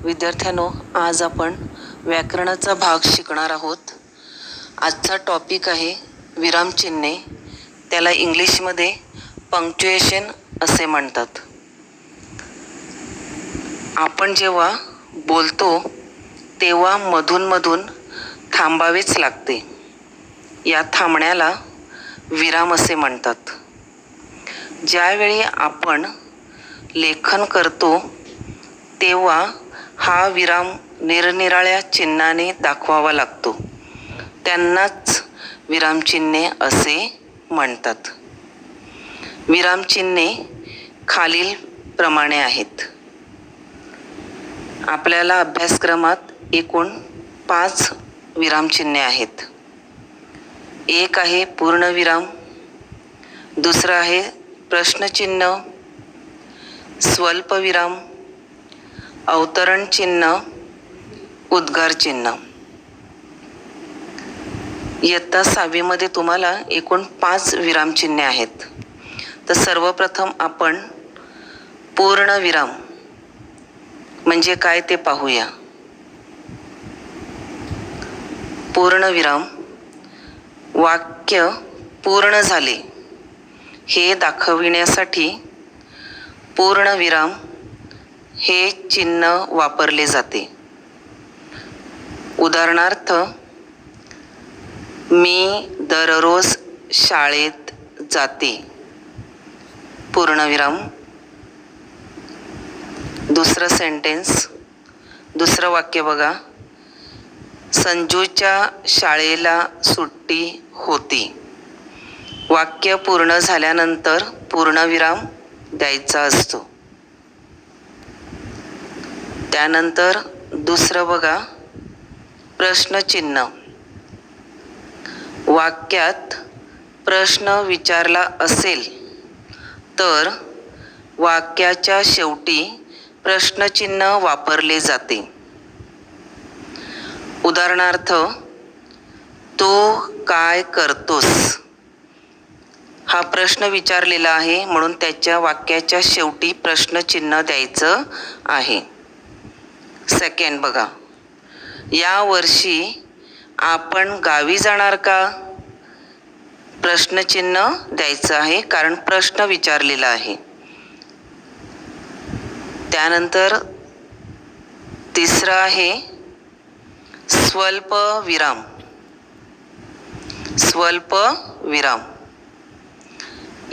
विद्यार्थ्यांनो, आज आपण व्याकरणाचा भाग शिकणार आहोत. आजचा टॉपिक आहे विरामचिन्हे. त्याला इंग्लिशमध्ये पंक्च्युएशन असे म्हणतात. आपण जेव्हा बोलतो तेव्हा मधून थांबावेच लागते. या थांबण्याला विराम असे म्हणतात. ज्यावेळी आपण लेखन करतो तेव्हा हा विराम निरनिराळ्या चिन्हाने दाखवावा लागतो. त्यांनाच विरामचिन्हे असे म्हणतात. विरामचिन्हे खालील प्रमाणे आहेत. आपल्याला अभ्यासक्रमात एकूण 5 विरामचिन्हे आहेत. एक आहे पूर्णविराम, दुसरं आहे प्रश्नचिन्ह, स्वल्पविराम, अवतरण चिन्ह, उद्गार चिन्ह. इयत्ता 6वी मध्ये तुम्हाला एकूण 5 विरामचिन्हे आहेत. तर सर्वप्रथम आपण पूर्णविराम म्हणजे काय ते पाहूया. पूर्णविराम वाक्य पूर्ण झाले हे दाखविण्यासाठी पूर्णविराम हे चिन्ह वापरले जाते. उदाहरणार्थ, मी दररोज शाळेत जाते, पूर्णविराम. दुसरं सेंटेन्स, दुसरं वाक्य बघा. संजूच्या शाळेला सुट्टी होती. वाक्य पूर्ण झाल्यानंतर पूर्णविराम द्यायचा असतो. त्यानंतर दुसरं बघा, प्रश्नचिन्ह. वाक्यात प्रश्न विचारला असेल तर वाक्याच्या शेवटी प्रश्नचिन्ह वापरले जाते. उदाहरणार्थ, तू काय करतोस? हा प्रश्न विचारलेला आहे म्हणून त्याच्या वाक्याच्या शेवटी प्रश्नचिन्ह द्यायचं आहे. सेकंड बघा, या वर्षी आपण गावी जाणार का? प्रश्नचिन्ह द्यायचं आहे कारण प्रश्न विचारलेला आहे. त्यानंतर तिसरं आहे स्वल्पविराम. स्वल्पविराम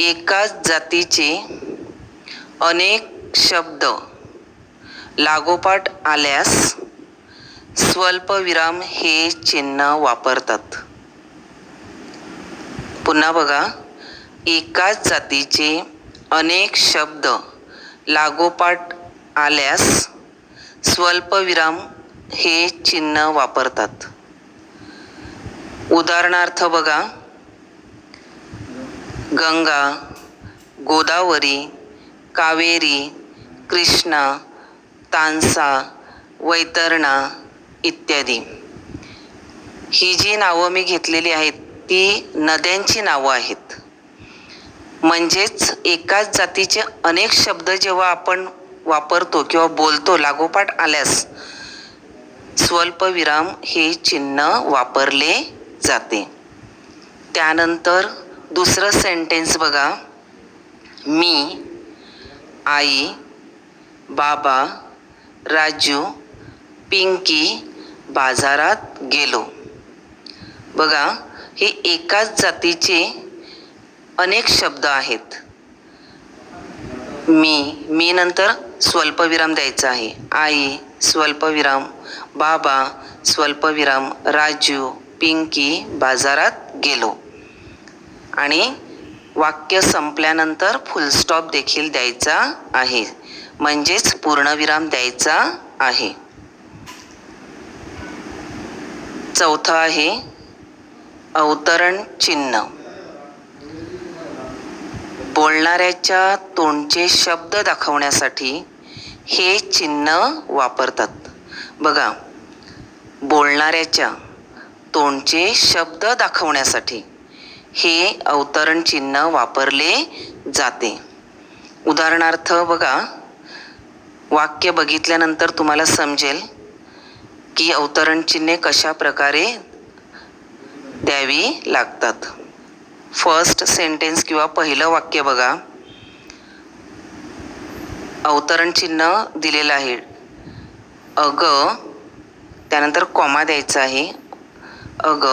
एकाच जातीचे अनेक शब्द लागोपाठ आल्यास स्वल्पविराम हे चिन्ह वापरतात. पुन्हा बघा, एकाच जातीचे अनेक शब्द लागोपाठ आल्यास स्वल्पविराम हे चिन्ह वापरतात. उदाहरणार्थ बघा, गंगा, गोदावरी, कावेरी, कृष्णा, तांसा, वैतरणा इत्यादी. ही जी नावं मी घेतलेली आहेत ती नद्यांची नावं आहेत. म्हणजेच एकाच जातीचे अनेक शब्द जेव्हा आपण वापरतो किंवा बोलतो लागोपाठ आल्यास स्वल्पविराम हे चिन्ह वापरले जाते. त्यानंतर दुसरं सेंटेन्स बघा, मी, आई, बाबा, राजू, पिंकी बाजारात गेलो. बघा, हे एकाच जातीचे अनेक शब्द आहेत. मी नंतर स्वल्पविराम द्यायचा आहे. आई स्वल्पविराम, बाबा स्वल्पविराम, राजू, पिंकी बाजारात गेलो. आणि वाक्य संपल्यानंतर फुलस्टॉप देखील द्यायचा आहे, म्हणजेच पूर्णविराम द्यायचा आहे. चौथं आहे अवतरण चिन्ह. बोलणाऱ्याच्या तोंडचे शब्द दाखवण्यासाठी हे चिन्ह वापरतात. बघा, बोलणाऱ्याच्या तोंडचे शब्द दाखवण्यासाठी हे अवतरण चिन्ह वापरले जाते. उदाहरणार्थ बघा, वाक्य बघितल्यानंतर तुम्हाला समजेल की अवतरण चिन्हे कशा प्रकारे द्यावी लागतात. फर्स्ट सेंटेन्स किंवा पहिलं वाक्य बघा. अवतरण चिन्ह दिलेलं आहे. अग, त्यानंतर कॉमा द्यायचा आहे. अग,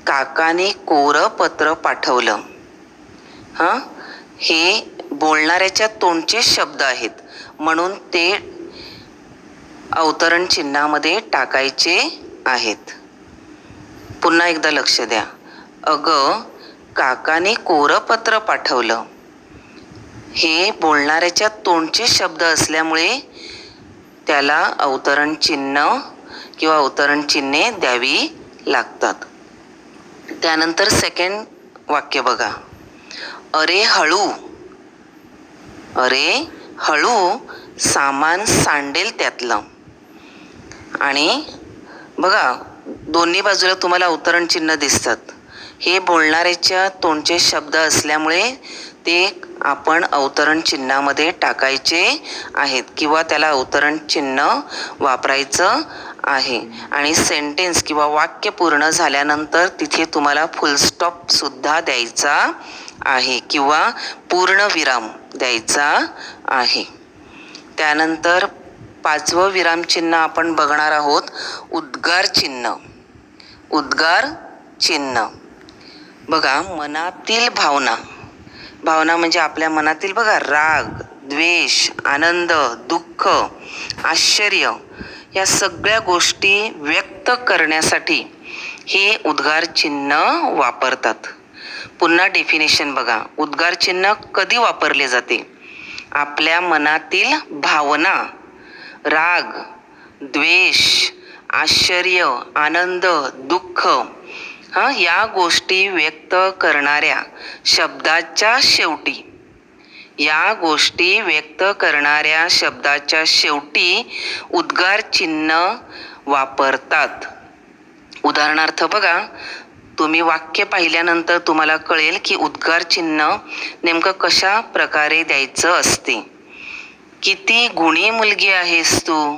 काकाने कोरं पत्र पाठवलं. हे बोलणाऱ्याच्या तोंडचे शब्द आहेत, म्हणून ते अवतरण चिन्हामध्ये टाकायचे आहेत. पुन्हा एकदा लक्ष द्या. अग, काकाने कोरं पत्र पाठवलं. हे बोलणाऱ्याच्या तोंडचे शब्द असल्यामुळे त्याला अवतरण चिन्ह किंवा अवतरण चिन्हे द्यावी लागतात. त्यानंतर सेकंड वाक्य बघा. अरे हळू, अरे हळू, सामान सांडेल त्यातलं. आणि बघा, दोन्ही बाजूला तुम्हाला अवतरण चिन्ह दिसतात. हे बोलणाऱ्याच्या तोंडचे शब्द असल्यामुळे ते आपण अवतरण चिन्हामध्ये टाकायचे आहेत किंवा त्याला अवतरण चिन्ह वापरायचं आहे. आणि सेंटेन्स किंवा वाक्य पूर्ण झाल्यानंतर तिथे तुम्हाला फुलस्टॉप सुद्धा द्यायचा आहे किंवा पूर्णविराम द्यायचा आहे. त्यानंतर 5वं विरामचिन्ह आपण बघणार आहोत, उद्गार चिन्ह. उद्गार चिन्ह बघा, मनातील भावना. भावना म्हणजे आपल्या मनातील बघा, राग, द्वेष, आनंद, दुःख, आश्चर्य या सगळ्या गोष्टी व्यक्त करण्यासाठी हे उद्गार चिन्ह वापरतात. पुन्हा डेफिनेशन बघा. उद्गार चिन्ह कधी वापरले जाते? आपल्या मनातील भावना, राग, द्वेष, आश्चर्य, आनंद, दुःख या गोष्टी व्यक्त करणाऱ्या शब्दाच्या शेवटी, या गोष्टी व्यक्त करणाऱ्या शब्दाच्या शेवटी उद्गार चिन्ह वापरतात. उदाहरणार्थ बघा, तुम्ही वाक्य पाहिल्यानंतर तुम्हाला कळेल की उद्गार चिन्ह नेमकं कशा प्रकारे द्यायचं असते. किती गुणी मुलगी आहेस तू.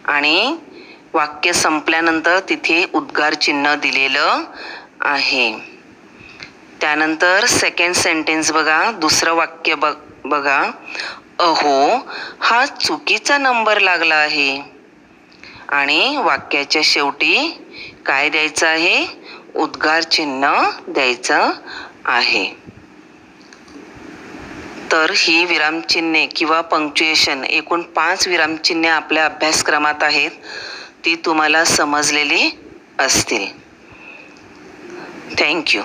आणि वाक्य संपल्यानंतर तिथे उद्गार चिन्ह दिलेलं आहे. त्यानंतर सेकंड सेंटेन्स बघा. दुसरं वाक्य बघा. अहो, हा चुकीचा नंबर लागला आहे. आणि वाक्याच्या शेवटी काय द्यायचं आहे? उद्गार चिन्ह द्यायचं आहे. तर ही विरामचिन्हे किंवा पंक्च्युएशन, एकूण 5 विरामचिन्हे आपल्या अभ्यासक्रमात आहेत. ती तुम्हाला समजलेली असतील. थँक्यू.